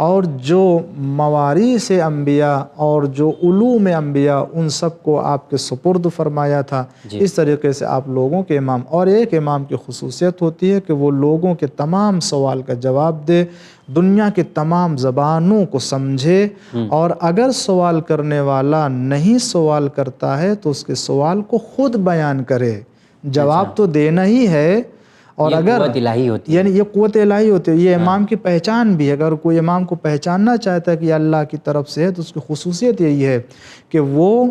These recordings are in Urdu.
اور جو مواریث انبیاء اور جو علوم انبیاء ان سب کو آپ کے سپرد فرمایا تھا. اس طریقے سے آپ لوگوں کے امام. اور ایک امام کی خصوصیت ہوتی ہے کہ وہ لوگوں کے تمام سوال کا جواب دے, دنیا کی تمام زبانوں کو سمجھے, اور اگر سوال کرنے والا نہیں سوال کرتا ہے تو اس کے سوال کو خود بیان کرے. جواب تو دینا ہی ہے, اور اگر قوت الہی ہوتی ہے, یعنی یہ قوت الہی ہوتی ہے, یہ امام کی پہچان بھی ہے. اگر کوئی امام کو پہچاننا چاہتا ہے کہ یہ اللہ کی طرف سے ہے تو اس کی خصوصیت یہی ہے کہ وہ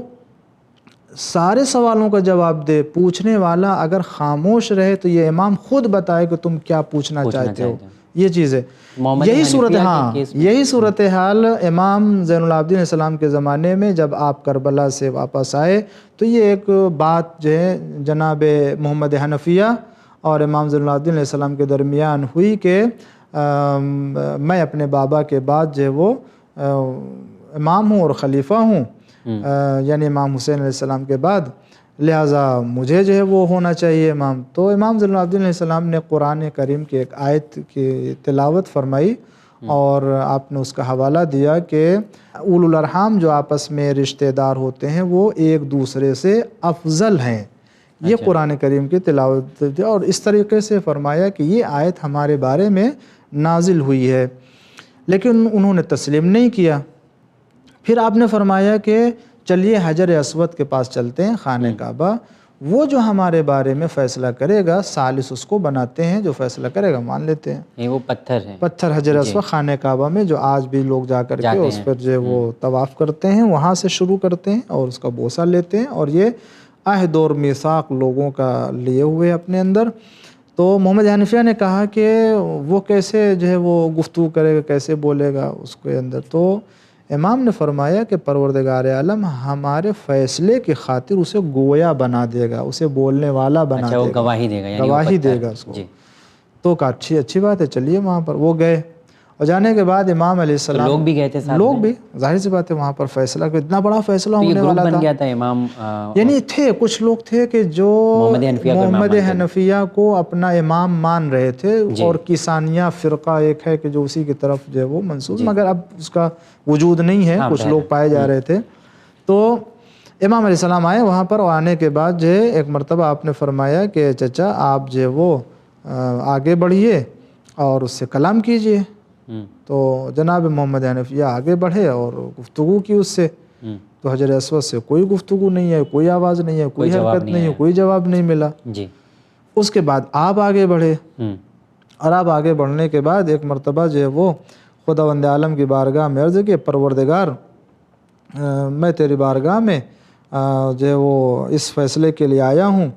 سارے سوالوں کا جواب دے. پوچھنے والا اگر خاموش رہے تو یہ امام خود بتائے کہ تم کیا پوچھنا چاہتے ہو. یہ چیز ہے. یہی صورتحال امام زین العابدین علیہ السلام کے زمانے میں جب آپ کربلا سے واپس آئے تو یہ ایک بات جو ہے جناب محمد حنفیہ اور امام زین العابدین علیہ السلام کے درمیان ہوئی کہ میں اپنے بابا کے بعد جو ہے وہ امام ہوں اور خلیفہ ہوں, یعنی امام حسین علیہ السلام کے بعد, لہٰذا مجھے جو ہے وہ ہونا چاہیے امام. تو امام زین العابدین علیہ السلام نے قرآن کریم کی ایک آیت کی تلاوت فرمائی اور آپ نے اس کا حوالہ دیا کہ اولو الارحام جو آپس میں رشتہ دار ہوتے ہیں وہ ایک دوسرے سے افضل ہیں. یہ قرآن کریم کی تلاوت تھی, اور اس طریقے سے فرمایا کہ یہ آیت ہمارے بارے میں نازل ہوئی ہے, لیکن انہوں نے تسلیم نہیں کیا. پھر آپ نے فرمایا کہ چلیے حجر اسود کے پاس چلتے ہیں, خانہ کعبہ, وہ جو ہمارے بارے میں فیصلہ کرے گا ثالث اس کو بناتے ہیں, جو فیصلہ کرے گا مان لیتے ہیں. وہ پتھر ہے, پتھر حجر اسود خانہ کعبہ میں جو آج بھی لوگ جا کر کے اس پر جو وہ طواف کرتے ہیں, وہاں سے شروع کرتے ہیں اور اس کا بوسہ لیتے ہیں, اور یہ عہد اور میثاق لوگوں کا لیے ہوئے اپنے اندر. تو محمد حنفیہ نے کہا کہ وہ کیسے جو ہے وہ گفتگو کرے گا, کیسے بولے گا اس کے اندر. تو امام نے فرمایا کہ پروردگار عالم ہمارے فیصلے کی خاطر اسے گویا بنا دے گا, اسے بولنے والا بنا دے گا, گواہی دے گا, گواہی دے گا اس کو. تو کہا اچھی بات ہے, چلیے وہاں پر. وہ گئے, اور جانے کے بعد امام علیہ السلام, لوگ بھی گئے تھے, لوگ بھی, ظاہر سی بات ہے وہاں پر فیصلہ, اتنا بڑا فیصلہ ہونے والا بن گیا تھا. امام یعنی تھے کچھ لوگ تھے کہ جو محمد حنفیہ کو اپنا امام مان رہے تھے, اور کسانیہ فرقہ ایک ہے کہ جو اسی کی طرف جو ہے وہ منسوب, مگر اب اس کا وجود نہیں ہے, کچھ لوگ پائے جا رہے تھے. تو امام علیہ السلام آئے وہاں پر, اور آنے کے بعد جو ہے ایک مرتبہ آپ نے فرمایا کہ چچا آپ جو ہے وہ آگے بڑھیے اور اس سے کلام کیجئے. تو جناب محمد حنفیہ آگے بڑھے اور گفتگو کی اس سے. تو حجر اسود سے کوئی گفتگو نہیں ہے, کوئی آواز نہیں ہے, کوئی حرکت نہیں ہے, کوئی جواب نہیں ملا. اس کے بعد آپ آگے بڑھے, اور آپ آگے بڑھنے کے بعد ایک مرتبہ جو ہے وہ خداوند عالم کی بارگاہ میں عرض کہ پروردگار میں تیری بارگاہ میں جو ہے وہ اس فیصلے کے لیے آیا ہوں,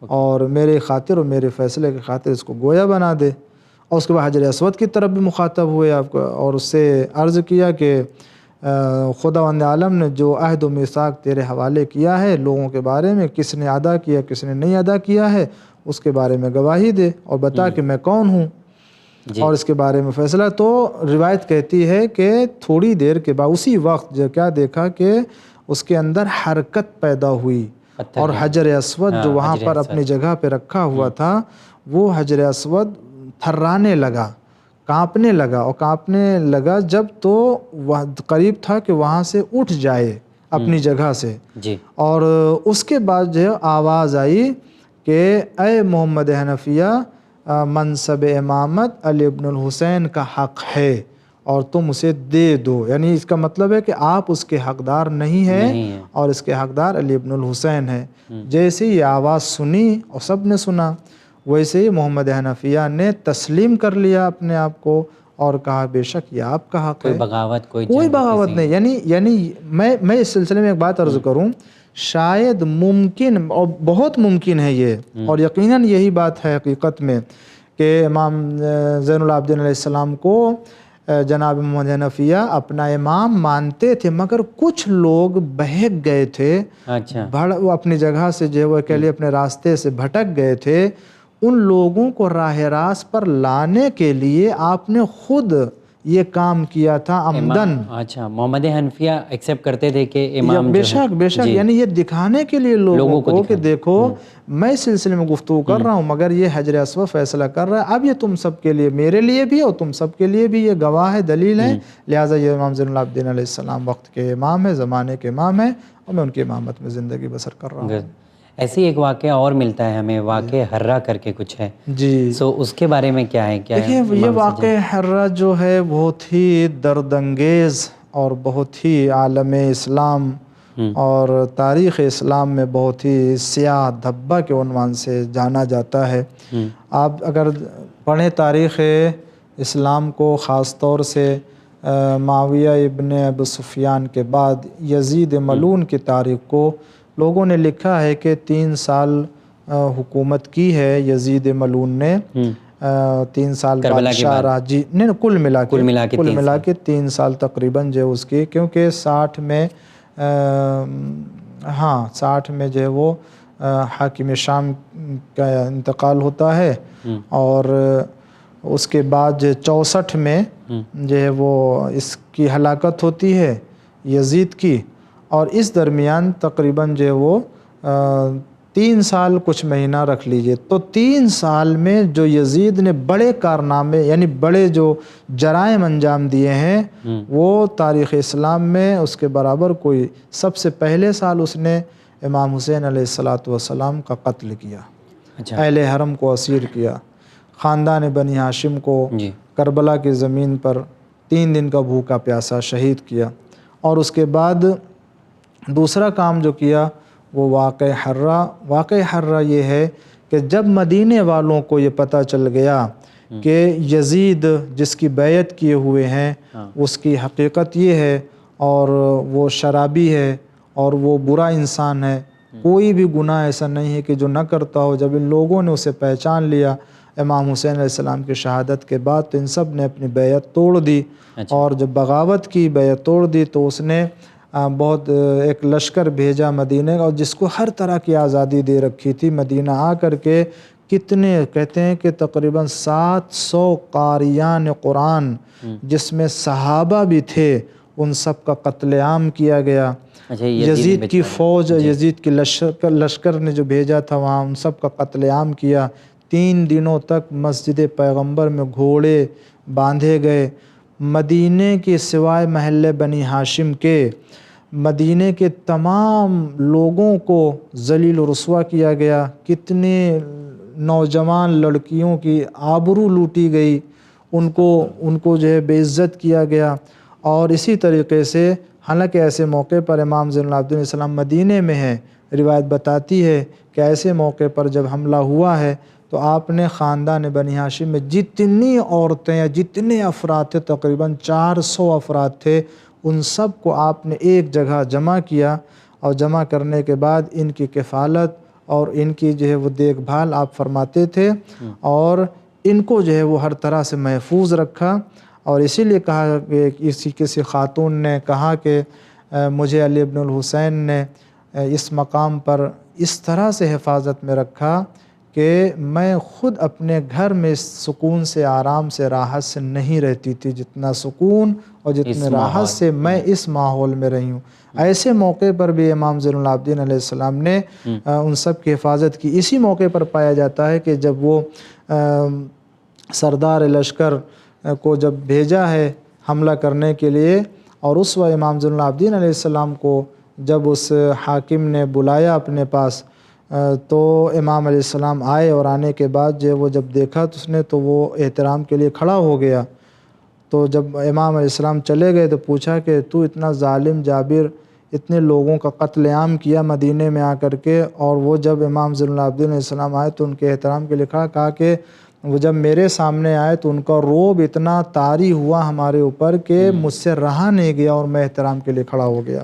اور میرے خاطر اور میرے فیصلے کی خاطر اس کو گویا بنا دے. اور اس کے بعد حجر اسود کی طرف بھی مخاطب ہوئے آپ کو, اور اس سے عرض کیا کہ خداوند عالم نے جو عہد و میثاق تیرے حوالے کیا ہے لوگوں کے بارے میں, کس نے ادا کیا کس نے نہیں ادا کیا ہے, اس کے بارے میں گواہی دے اور بتا کہ میں کون ہوں, اور اس کے بارے میں فیصلہ. تو روایت کہتی ہے کہ تھوڑی دیر کے بعد اسی وقت جو کیا دیکھا کہ اس کے اندر حرکت پیدا ہوئی, اور حجر اسود جو وہاں پر اپنی جگہ پہ رکھا ہوا تھا وہ حجر اسود تھرانے لگا, کانپنے لگا, اور کانپنے لگا جب تو قریب تھا کہ وہاں سے اٹھ جائے اپنی جگہ سے. اور اس کے بعد جو آواز آئی کہ اے محمد حنفیہ, منصب امامت علی ابن الحسین کا حق ہے اور تم اسے دے دو. یعنی اس کا مطلب ہے کہ آپ اس کے حقدار نہیں ہیں, اور اس کے حقدار علی ابن الحسین ہیں. جیسے یہ آواز سنی اور سب نے سنا, ویسے ہی محمد حنفیہ نے تسلیم کر لیا اپنے آپ کو, اور کہا بے شک یہ آپ کا حق ہے, کوئی بغاوت نہیں. یعنی میں اس سلسلے میں ایک بات عرض کروں, شاید ممکن اور بہت ممکن ہے یہ, اور یقیناً یہی بات ہے حقیقت میں, کہ امام زین العابدین علیہ السلام کو جناب محمد حنفیہ اپنا امام مانتے تھے, مگر کچھ لوگ بہک گئے تھے, وہ اپنی جگہ سے جو وہ کہہ لیے اپنے راستے سے بھٹک گئے تھے. ان لوگوں کو راہ راست پر لانے کے لیے آپ نے خود یہ کام کیا تھا عمدن. اچھا، محمد حنفیہ ایکسیپٹ کرتے تھے کہ امام بے شک یعنی یہ دکھانے کے لیے لوگوں کو کہ دیکھو میں اس سلسلے میں گفتگو کر رہا ہوں مگر یہ حجر اسود فیصلہ کر رہا ہے، اب یہ تم سب کے لیے، میرے لیے بھی اور تم سب کے لیے بھی یہ گواہ ہے، دلیل ہے، لہٰذا یہ امام زین العابدین علیہ السلام وقت کے امام ہے، زمانے کے امام ہے، اور میں ان کی امامت میں زندگی بسر کر رہا ہوں. ایسی ایک واقعہ اور ملتا ہے ہمیں، واقعہ حرہ کر کے کچھ ہے، جی سو اس کے بارے میں کیا ہے؟ دیکھیے یہ واقعہ حرہ جو ہے بہت ہی درد انگیز اور بہت ہی عالم اسلام اور تاریخ اسلام میں بہت ہی سیاہ دھبہ کے عنوان سے جانا جاتا ہے. آپ اگر پڑھیں تاریخ اسلام کو، خاص طور سے معاویہ ابن ابو سفیان کے بعد یزید ملعون کی تاریخ کو، لوگوں نے لکھا ہے کہ 3 سال حکومت کی ہے یزید ملعون نے، 3 سال بادشاہ رہا. جی نہیں، کل ملا کے 3 سال تقریباً جو اس کی، کیونکہ 60 میں 60 میں جو ہے وہ حاکم شام کا انتقال ہوتا ہے، اور اس کے بعد 64 میں جو ہے وہ اس کی ہلاکت ہوتی ہے یزید کی، اور اس درمیان تقریباً جو ہے وہ 3 سال کچھ مہینہ رکھ لیجئے. تو 3 سال میں جو یزید نے بڑے کارنامے یعنی بڑے جو جرائم انجام دیے ہیں وہ تاریخ اسلام میں اس کے برابر کوئی. سب سے پہلے سال اس نے امام حسین علیہ السلام کا قتل کیا، اہل حرم کو اسیر کیا، خاندان بنی ہاشم کو کربلا کی زمین پر 3 دن کا بھوکا پیاسا شہید کیا. اور اس کے بعد دوسرا کام جو کیا وہ واقع حرہ یہ ہے کہ جب مدینے والوں کو یہ پتہ چل گیا کہ یزید جس کی بیعت کیے ہوئے ہیں اس کی حقیقت یہ ہے اور وہ شرابی ہے اور وہ برا انسان ہے، کوئی بھی گناہ ایسا نہیں ہے کہ جو نہ کرتا ہو، جب ان لوگوں نے اسے پہچان لیا امام حسین علیہ السلام کی شہادت کے بعد، تو ان سب نے اپنی بیعت توڑ دی. اور جب بغاوت کی، بیعت توڑ دی، تو اس نے بہت ایک لشکر بھیجا مدینہ، اور جس کو ہر طرح کی آزادی دے رکھی تھی. مدینہ آ کر کے کتنے کہتے ہیں کہ تقریباً 700 قاریان قرآن جس میں صحابہ بھی تھے، ان سب کا قتل عام کیا گیا. یزید کی فوج، یزید کی لشکر نے جو بھیجا تھا وہاں، ان سب کا قتل عام کیا. 3 دنوں تک مسجد پیغمبر میں گھوڑے باندھے گئے. مدینے کے سوائے محلے بنی ہاشم کے مدینے کے تمام لوگوں کو ذلیل و رسوا کیا گیا. کتنے نوجوان لڑکیوں کی آبرو لوٹی گئی، ان کو جو ہے بے عزت کیا گیا. اور اسی طریقے سے حالانکہ ایسے موقع پر امام زین العابدین علیہ السلام مدینے میں ہیں، روایت بتاتی ہے کہ ایسے موقع پر جب حملہ ہوا ہے تو آپ نے خاندان بنی ہاشم میں جتنی عورتیں یا جتنے افراد تھے، تقریباً 400 افراد تھے، ان سب کو آپ نے ایک جگہ جمع کیا، اور جمع کرنے کے بعد ان کی کفالت اور ان کی جو ہے وہ دیکھ بھال آپ فرماتے تھے، اور ان کو جو ہے وہ ہر طرح سے محفوظ رکھا. اور اسی لیے کہا کہ کسی خاتون نے کہا کہ مجھے علی ابن الحسین نے اس مقام پر اس طرح سے حفاظت میں رکھا کہ میں خود اپنے گھر میں سکون سے، آرام سے، راحت سے نہیں رہتی تھی جتنا سکون اور جتنے راحت سے میں اس ماحول میں رہی ہوں. ایسے موقع پر بھی امام زین العابدین علیہ السلام نے ان سب کی حفاظت کی. اسی موقع پر پایا جاتا ہے کہ جب وہ سردار لشکر کو جب بھیجا ہے حملہ کرنے کے لیے، اور اس وقت امام زین العابدین علیہ السلام کو جب اس حاکم نے بلایا اپنے پاس، تو امام علیہ السلام آئے، اور آنے کے بعد جو وہ جب دیکھا تو اس نے تو وہ احترام کے لیے کھڑا ہو گیا. تو جب امام علیہ السلام چلے گئے تو پوچھا کہ تو اتنا ظالم جابر، اتنے لوگوں کا قتل عام کیا مدینے میں آ کر کے، اور وہ جب امام زین العابدین علیہ السلام آئے تو ان کے احترام کے لیے کہا کہ وہ جب میرے سامنے آئے تو ان کا روب اتنا طاری ہوا ہمارے اوپر کہ مجھ سے رہا نہیں گیا، اور میں احترام کے لیے کھڑا ہو گیا.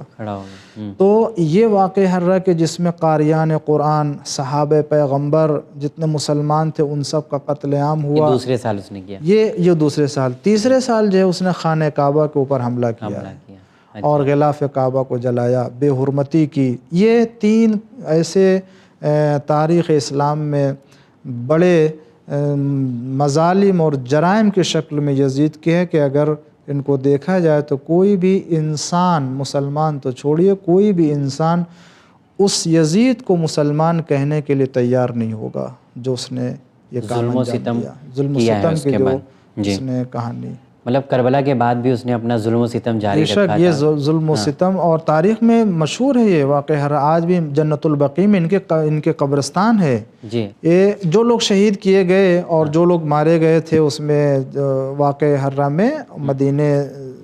تو یہ واقعہ حرہ کہ جس میں قاریان قرآن، صحابہ پیغمبر جتنے مسلمان تھے ان سب کا قتل عام ہوا. دوسرے سال اس نے کیا یہ دوسرے سال. تیسرے سال جو ہے اس نے خانہ کعبہ کے اوپر حملہ کیا اور غلاف کعبہ کو جلایا، بے حرمتی کی. یہ 3 ایسے تاریخ اسلام میں بڑے مظالم اور جرائم کی شکل میں یزید کے ہیں کہ اگر ان کو دیکھا جائے تو کوئی بھی انسان، مسلمان تو چھوڑیے، کوئی بھی انسان اس یزید کو مسلمان کہنے کے لیے تیار نہیں ہوگا جو اس نے یہ کام ظلم و انجام ستم دیا، ظلم و کیا ہے ستم اس کی کے جو بعد۔ جی، اس نے کہانی۔ مطلب کربلا کے بعد بھی اس نے اپنا ظلم و ستم بے جاری شک رکھا یہ تھا۔ ظلم و ستم، اور تاریخ میں مشہور ہے یہ واقعہ، ہر آج بھی جنت البقیع میں ان کے قبرستان ہے۔ جی، یہ جو لوگ شہید کیے گئے اور جو لوگ مارے گئے تھے اس میں واقع حرہ میں، مدینے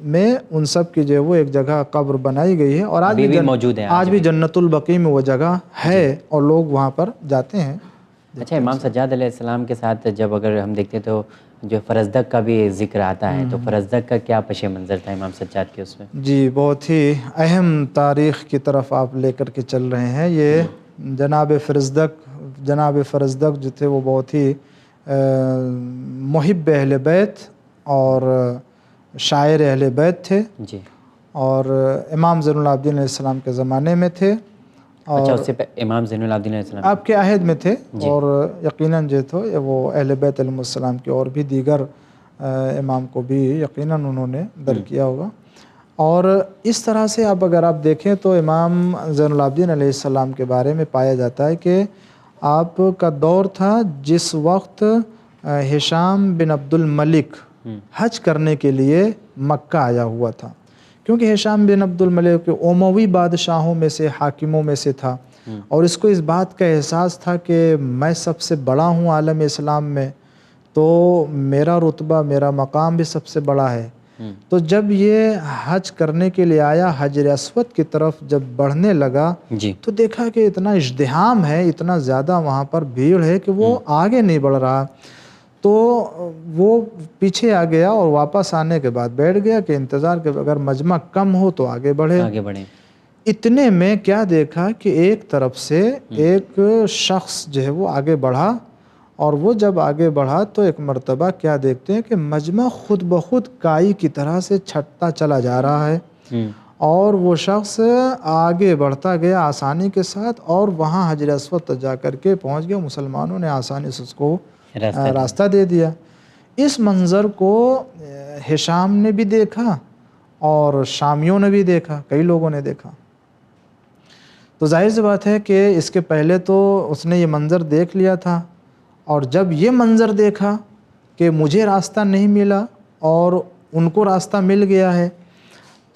میں، ان سب کی جو ہے وہ ایک جگہ قبر بنائی گئی ہے، اور ابھی بھی موجود ہے آج بھی جنت البقیع میں وہ جگہ ہے اور لوگ وہاں پر جاتے ہیں۔ اچھا، امام سجاد علیہ السلام کے ساتھ جب اگر ہم دیکھتے تو جو فرزدق کا بھی ذکر آتا ہے، تو فرزدق کا کیا پس منظر تھا امام سجاد کے اس میں؟ جی، بہت ہی اہم تاریخ کی طرف آپ لے کر کے چل رہے ہیں۔ یہ جناب فرزدق جو تھے وہ بہت ہی محب اہل بیت اور شاعر اہل بیت تھے، جی، اور امام زین العابدین علیہ السلام کے زمانے میں تھے، اچھا، اور اس سے امام زین العابدین علیہ السلام آپ کے عہد میں تھے، اور یقیناً جو تھے وہ اہل بیت علیہ السلام کے اور بھی دیگر امام کو بھی یقیناً انہوں نے در کیا ہوگا۔ اور اس طرح سے اب اگر آپ دیکھیں تو امام زین العابدین علیہ السلام کے بارے میں پایا جاتا ہے کہ آپ کا دور تھا جس وقت ہشام بن عبد الملک حج کرنے کے لیے مکہ آیا ہوا تھا، کیونکہ ہشام بن عبد الملک اموی بادشاہوں میں سے، حاکموں میں سے تھا، اور اس کو اس بات کا احساس تھا کہ میں سب سے بڑا ہوں عالم اسلام میں، تو میرا رتبہ، میرا مقام بھی سب سے بڑا ہے۔ تو جب یہ حج کرنے کے لیے آیا، حجر اسود کی طرف جب بڑھنے لگا جی، تو دیکھا کہ اتنا ازدحام ہے، اتنا زیادہ وہاں پر بھیڑ ہے کہ وہ آگے نہیں بڑھ رہا، تو وہ پیچھے آ گیا اور واپس آنے کے بعد بیٹھ گیا کہ انتظار کے اگر مجمع کم ہو تو آگے بڑھے۔ آگے بڑھیں۔ اتنے میں کیا دیکھا کہ ایک طرف سے ایک شخص جو ہے وہ آگے بڑھا، اور وہ جب آگے بڑھا تو ایک مرتبہ کیا دیکھتے ہیں کہ مجمع خود بخود کائی کی طرح سے چھٹتا چلا جا رہا ہے، اور وہ شخص آگے بڑھتا گیا آسانی کے ساتھ، اور وہاں حجر اسود تک جا کر کے پہنچ گیا۔ مسلمانوں نے آسانی سے اس کو راستہ دے دیا۔ اس منظر کو ہشام نے بھی دیکھا اور شامیوں نے بھی دیکھا، کئی لوگوں نے دیکھا۔ تو ظاہر سی بات ہے کہ اس کے پہلے تو اس نے یہ منظر دیکھ لیا تھا، اور جب یہ منظر دیکھا کہ مجھے راستہ نہیں ملا اور ان کو راستہ مل گیا ہے،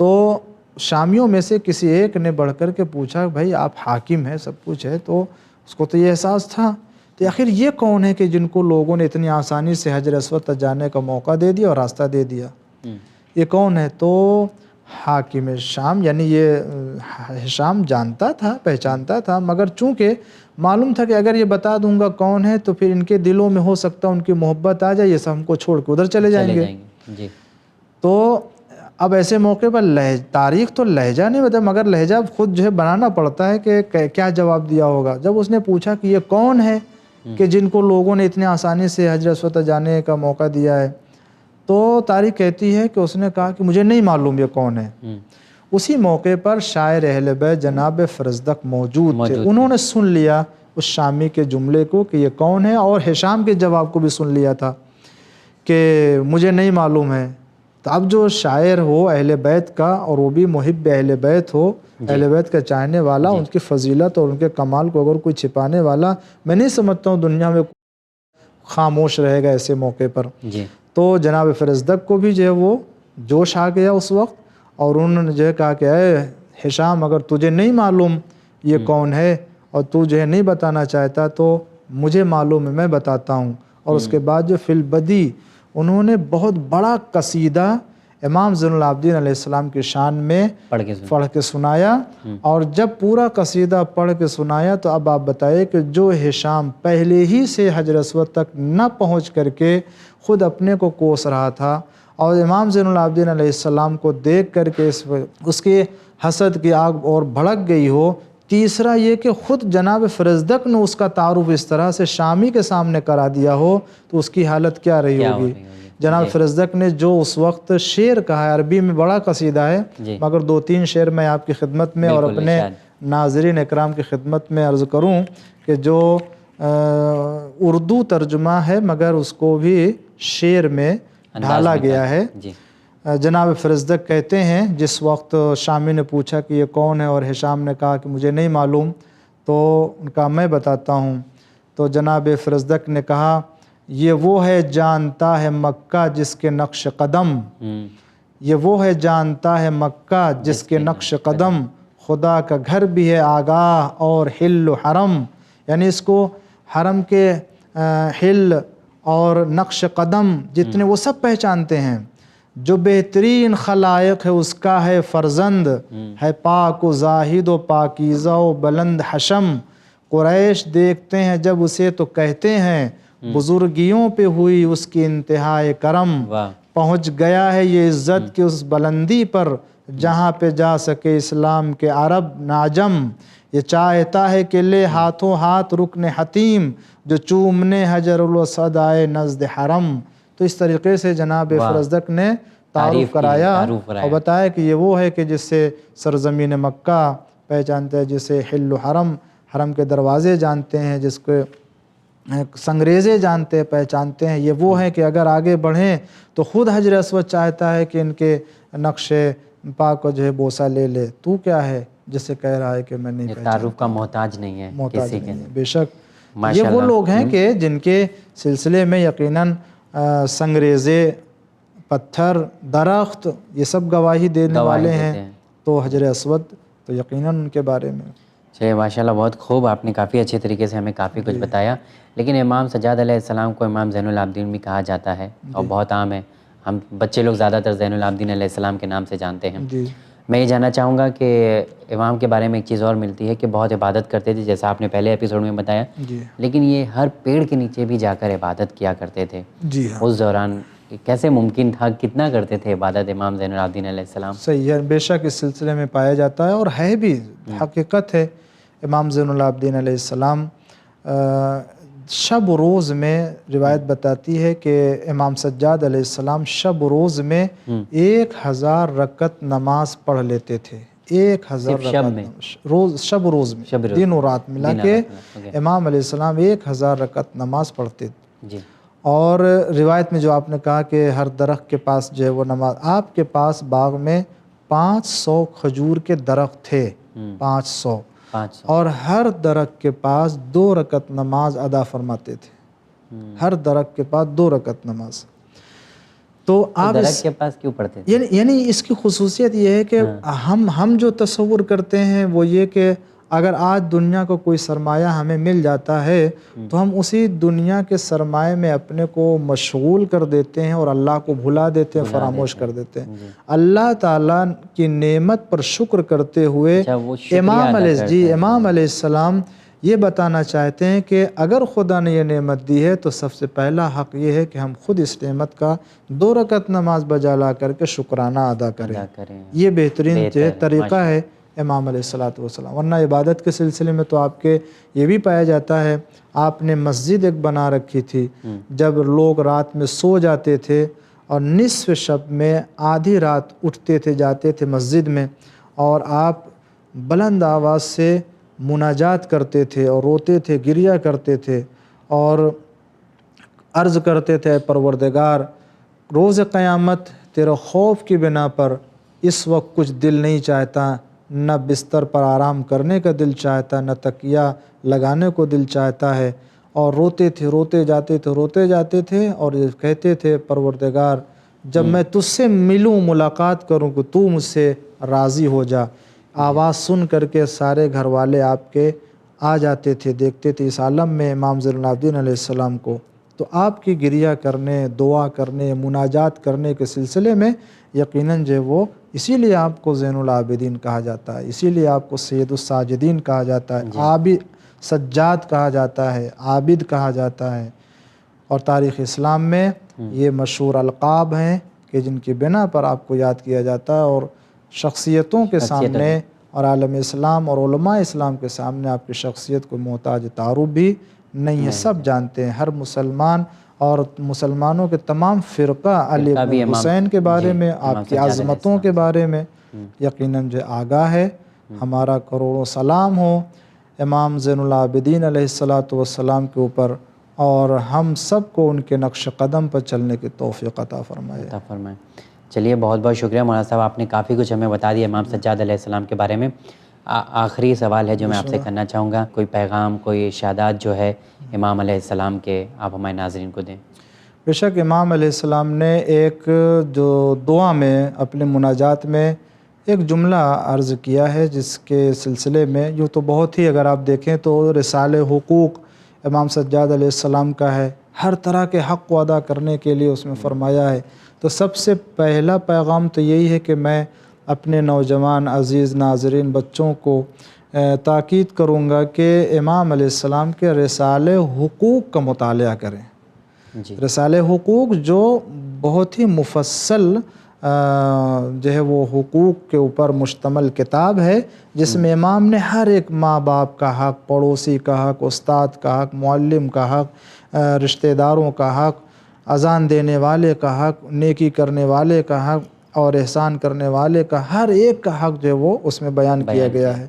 تو شامیوں میں سے کسی ایک نے بڑھ کر کے پوچھا، بھائی آپ حاکم ہیں، سب کچھ ہے، تو اس کو تو یہ احساس تھا کہ آخر یہ کون ہے کہ جن کو لوگوں نے اتنی آسانی سے حجر اسود تک جانے کا موقع دے دیا اور راستہ دے دیا، یہ کون ہے؟ تو حاکم شام، یعنی یہ ہشام جانتا تھا، پہچانتا تھا، مگر چونکہ معلوم تھا کہ اگر یہ بتا دوں گا کون ہے تو پھر ان کے دلوں میں ہو سکتا ان کی محبت آ جائے، یہ سب ہم کو چھوڑ کے ادھر چلے جائیں گے۔ جی، تو اب ایسے موقع پر تاریخ تو لہجہ نہیں بتا، مگر لہجہ خود جو ہے بنانا پڑتا ہے کہ کیا جواب دیا ہوگا۔ جب اس نے پوچھا کہ یہ کون ہے کہ جن کو لوگوں نے اتنی آسانی سے حجر اسود جانے کا موقع دیا ہے، تو تاریخ کہتی ہے کہ اس نے کہا کہ مجھے نہیں معلوم یہ کون ہے۔ اسی موقع پر شاعر اہل بیت جناب فرزدق موجود تھے، انہوں نے سن لیا اس شامی کے جملے کو کہ یہ کون ہے، اور ہشام کے جواب کو بھی سن لیا تھا کہ مجھے نہیں معلوم ہے۔ تو اب جو شاعر ہو اہل بیت کا، اور وہ بھی محب اہل بیت ہو، اہل بیت کا چاہنے والا، ان کی فضیلت اور ان کے کمال کو اگر کوئی چھپانے والا، میں نہیں سمجھتا ہوں دنیا میں خاموش رہے گا ایسے موقع پر۔ تو جناب فرزدق کو بھی جو ہے وہ جوش آ گیا اس وقت، اور انہوں نے جو ہے کہا کہ اے ہشام، اگر تجھے نہیں معلوم یہ کون ہے اور تو جو ہے نہیں بتانا چاہتا تو مجھے معلوم ہے، میں بتاتا ہوں۔ اور اس کے بعد جو فی البدی انہوں نے بہت بڑا قصیدہ امام زین العابدین علیہ السلام کی شان میں پڑھ کے سنایا، اور جب پورا قصیدہ پڑھ کے سنایا تو اب آپ بتائیں کہ جو ہشام پہلے ہی سے حجر اسود تک نہ پہنچ کر کے خود اپنے کو کوس رہا تھا، اور امام زین العابدین علیہ السلام کو دیکھ کر کے اس کے حسد کی آگ اور بھڑک گئی ہو، تیسرا یہ کہ خود جناب فرزدق نے اس کا تعارف اس طرح سے شامی کے سامنے کرا دیا ہو تو اس کی حالت کیا رہی ہوگی۔ جناب فرزدق نے جو اس وقت شعر کہا ہے، عربی میں بڑا قصیدہ ہے، مگر 2-3 شعر میں آپ کی خدمت میں اور اپنے ناظرین اکرام کی خدمت میں عرض کروں کہ جو اردو ترجمہ ہے مگر اس کو بھی شعر میں ڈھالا گیا ہے۔ جناب فرزدق کہتے ہیں جس وقت شامی نے پوچھا کہ یہ کون ہے اور ہشام نے کہا کہ مجھے نہیں معلوم، تو ان کا میں بتاتا ہوں، تو جناب فرزدق نے کہا یہ وہ ہے جانتا ہے مکہ جس کے نقش قدم، یہ وہ ہے جانتا ہے مکہ جس کے نقش قدم، خدا کا گھر بھی ہے آگاہ اور حل و حرم، یعنی اس کو حرم کے حل اور نقش قدم جتنے وہ سب پہچانتے ہیں۔ جو بہترین خلائق ہے اس کا ہے فرزند، ہے پاک و زاہد و پاکیزہ و بلند حشم، قریش دیکھتے ہیں جب اسے تو کہتے ہیں بزرگیوں پہ ہوئی اس کی انتہائے کرم، پہنچ گیا ہے یہ عزت کی اس بلندی پر جہاں پہ جا سکے اسلام کے عرب ناجم، یہ چاہتا ہے کہ لے ہاتھوں ہاتھ رکن حتیم جو چومنے حجر الاسود آئے نزد حرم۔ تو اس طریقے سے جناب فرزدق نے تعارف کرایا اور بتایا کہ یہ وہ ہے کہ جس سے سرزمین مکہ پہچانتے ہیں، جسے حل و حرم، حرم کے دروازے جانتے ہیں، جس کو سنگریزے جانتے ہیں، پہچانتے ہیں، یہ وہ ہے کہ اگر آگے بڑھیں تو خود حجر اسود چاہتا ہے کہ ان کے نقش پاک کو جو ہے بوسہ لے لے، تو کیا ہے جس سے کہہ رہا ہے کہ میں نہیں پہچانتا، تعارف کا محتاج نہیں ہے کسی کے۔ بے شک یہ وہ لوگ ہیں کہ جن کے سلسلے میں یقیناً سنگریزے، پتھر، درخت یہ سب گواہی دینے والے ہیں، تو حجر اسود تو یقیناً ان کے بارے میں۔ چلیے ماشاءاللہ، بہت خوب، آپ نے کافی اچھے طریقے سے ہمیں کافی کچھ بتایا۔ لیکن امام سجاد علیہ السلام کو امام زین العابدین بھی کہا جاتا ہے اور بہت عام ہے، ہم بچے لوگ زیادہ تر زین العابدین علیہ السلام کے نام سے جانتے ہیں۔ میں یہ جاننا چاہوں گا کہ امام کے بارے میں ایک چیز اور ملتی ہے کہ بہت عبادت کرتے تھے، جیسا آپ نے پہلے ایپیسوڈ میں بتایا، لیکن یہ ہر پیڑ کے نیچے بھی جا کر عبادت کیا کرتے تھے۔ اس دوران کیسے ممکن تھا، کتنا کرتے تھے عبادت امام زین العابدین علیہ السلام؟ صحیح ہے، بے شک اس سلسلے میں پایا جاتا ہے اور ہے بھی، حقیقت ہے۔ امام زین العابدین علیہ السلام شب و روز میں روایت بتاتی ہے کہ امام سجاد علیہ السلام شب و روز میں 1000 رکعت نماز پڑھ لیتے تھے، 1000 رکعت روز، شب و روز میں، دن و رات ملا کے امام علیہ السلام 1000 رکعت نماز پڑھتے تھے۔ اور روایت میں جو آپ نے کہا کہ ہر درخت کے پاس جو ہے وہ نماز، آپ کے پاس باغ میں 500 کھجور کے درخت تھے، 500، اور ہر درخت کے پاس 2 رکعت نماز ادا فرماتے تھے، ہر درخت کے پاس 2 رکعت نماز۔ تو آپ درخت کے پاس کیوں پڑھتے تھے؟ یعنی اس کی خصوصیت یہ ہے کہ ہم جو تصور کرتے ہیں وہ یہ کہ اگر آج دنیا کو کوئی سرمایہ ہمیں مل جاتا ہے تو ہم اسی دنیا کے سرمایہ میں اپنے کو مشغول کر دیتے ہیں اور اللہ کو بھلا دیتے ہیں، فراموش کر دیتے ہیں۔ اللہ تعالیٰ کی نعمت پر شکر کرتے ہوئے امام علیہ السلام یہ بتانا چاہتے ہیں کہ اگر خدا نے یہ نعمت دی ہے تو سب سے پہلا حق یہ ہے کہ ہم خود اس نعمت کا 2 رکعت نماز بجا لا کر کے شکرانہ ادا کریں۔ یہ بہترین طریقہ ہے امام علیہ السلام، ورنہ عبادت کے سلسلے میں تو آپ کے یہ بھی پایا جاتا ہے، آپ نے مسجد ایک بنا رکھی تھی، جب لوگ رات میں سو جاتے تھے اور نصف شب میں آدھی رات اٹھتے تھے، جاتے تھے مسجد میں، اور آپ بلند آواز سے مناجات کرتے تھے اور روتے تھے، گریہ کرتے تھے اور عرض کرتے تھے، پروردگار روز قیامت تیرے خوف کی بنا پر اس وقت کچھ دل نہیں چاہتا، نہ بستر پر آرام کرنے کا دل چاہتا، نہ تکیہ لگانے کو دل چاہتا ہے، اور روتے تھے، روتے جاتے تھے اور یہ کہتے تھے پروردگار جب میں تجھ سے ملوں، ملاقات کروں کہ تو مجھ سے راضی ہو جا۔ آواز سن کر کے سارے گھر والے آپ کے آ جاتے تھے، دیکھتے تھے اس عالم میں امام زین العابدین علیہ السلام کو، تو آپ کی گریہ کرنے، دعا کرنے، مناجات کرنے کے سلسلے میں یقیناً جو وہ اسی لیے آپ کو زین العابدین کہا جاتا ہے، اسی لیے آپ کو سید الساجدین کہا جاتا ہے، عابد، سجاد کہا جاتا ہے، عابد کہا جاتا ہے۔ اور تاریخ اسلام میں یہ مشہور القاب ہیں کہ جن کی بنا پر آپ کو یاد کیا جاتا ہے، اور شخصیتوں کے سامنے اور عالم اسلام اور علماء اسلام کے سامنے آپ کی شخصیت کو محتاج تعارف بھی نہیں ہے، سب جانتے ہیں، ہر مسلمان اور مسلمانوں کے تمام فرقہ علی بن حسین کے بارے میں، آپ کی عظمتوں کے بارے میں یقیناً جو آگاہ ہے۔ ہمارا کروڑوں سلام ہو امام زین العابدین علیہ السلام کے اوپر، اور ہم سب کو ان کے نقش قدم پر چلنے کی توفیق عطا فرمائے۔ چلیے بہت بہت شکریہ مولانا صاحب، آپ نے کافی کچھ ہمیں بتا دیا امام سجاد علیہ السلام کے بارے میں۔ آخری سوال ہے جو میں آپ سے کرنا چاہوں گا، کوئی پیغام، کوئی ارشادات جو ہے امام علیہ السلام کے، آپ ہمارے ناظرین کو دیں۔ بے شک امام علیہ السلام نے ایک جو دعا میں اپنے مناجات میں ایک جملہ عرض کیا ہے، جس کے سلسلے میں یوں تو بہت ہی، اگر آپ دیکھیں تو رسالہ حقوق امام سجاد علیہ السلام کا ہے، ہر طرح کے حق کو ادا کرنے کے لیے اس میں فرمایا ہے۔ تو سب سے پہلا پیغام تو یہی ہے کہ میں اپنے نوجوان عزیز ناظرین بچوں کو تاکید کروں گا کہ امام علیہ السلام کے رسالہ حقوق کا مطالعہ کریں۔ جی، رسالہ حقوق جو بہت ہی مفصل جو ہے وہ حقوق کے اوپر مشتمل کتاب ہے، جس میں امام نے ہر ایک ماں باپ کا حق، پڑوسی کا حق، استاد کا حق، معلم کا حق، رشتہ داروں کا حق، اذان دینے والے کا حق، نیکی کرنے والے کا حق اور احسان کرنے والے کا، ہر ایک کا حق جو ہے وہ اس میں بیان کیا گیا ہے۔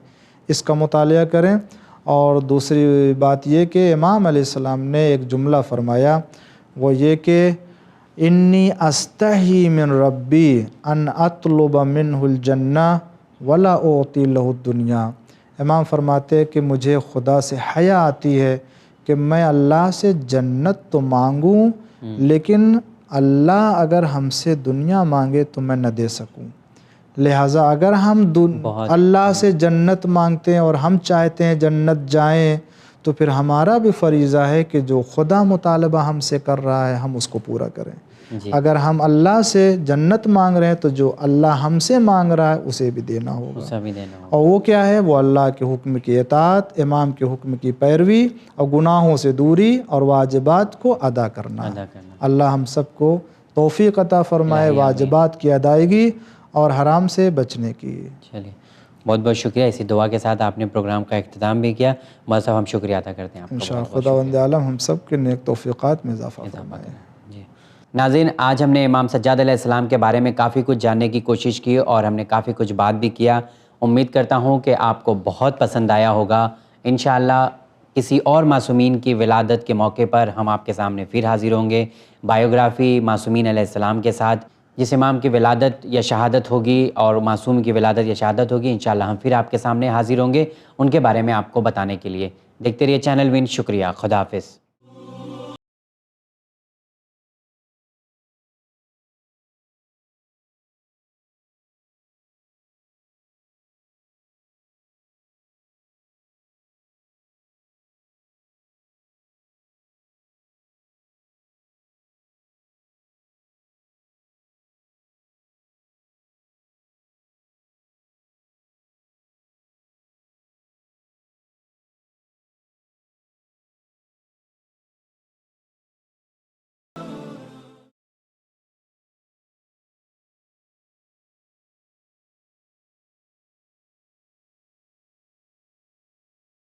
اس کا مطالعہ کریں۔ اور دوسری بات یہ کہ امام علیہ السلام نے ایک جملہ فرمایا، وہ یہ کہ انی استحی من ربی ان اطلب منہ الجنہ ولا اعطی لہ الدنیا۔ امام فرماتے کہ مجھے خدا سے حیا آتی ہے کہ میں اللہ سے جنت تو مانگوں، لیکن اللہ اگر ہم سے دنیا مانگے تو میں نہ دے سکوں۔ لہٰذا اگر ہم اللہ سے جنت مانگتے ہیں اور ہم چاہتے ہیں جنت جائیں، تو پھر ہمارا بھی فریضہ ہے کہ جو خدا مطالبہ ہم سے کر رہا ہے ہم اس کو پورا کریں۔ جی، اگر ہم اللہ سے جنت مانگ رہے ہیں تو جو اللہ ہم سے مانگ رہا ہے اسے بھی دینا ہوگا۔ اسے بھی دینا ہوگا۔ اور وہ کیا ہے؟ وہ اللہ کے حکم کی اطاعت، امام کے حکم کی پیروی اور گناہوں سے دوری اور واجبات کو ادا کرنا ہے۔ اللہ ہم سب کو توفیق عطا فرمائے واجبات کی ادائیگی اور حرام سے بچنے کی۔ چلیے بہت بہت شکریہ، اسی دعا کے ساتھ آپ نے پروگرام کا اختتام بھی کیا۔ مولانا صاحب ہم شکریہ ادا کرتے ہیں آپ کا۔ انشاءاللہ خداوند عالم ہم سب کے نیک توفیقات میں اضافہ فرمائے۔ جی ناظرین، آج ہم نے امام سجاد علیہ السلام کے بارے میں کافی کچھ جاننے کی کوشش کی اور ہم نے کافی کچھ بات بھی کیا۔ امید کرتا ہوں کہ آپ کو بہت پسند آیا ہوگا۔ انشاءاللہ کسی اور معصومین کی ولادت کے موقع پر ہم آپ کے سامنے پھر حاضر ہوں گے، بایوگرافی معصومین علیہ السلام کے ساتھ۔ جس امام کی ولادت یا شہادت ہوگی اور معصوم کی ولادت یا شہادت ہوگی، انشاءاللہ ہم پھر آپ کے سامنے حاضر ہوں گے ان کے بارے میں آپ کو بتانے کے لیے۔ دیکھتے رہیے چینل ون۔ شکریہ، خدا حافظ۔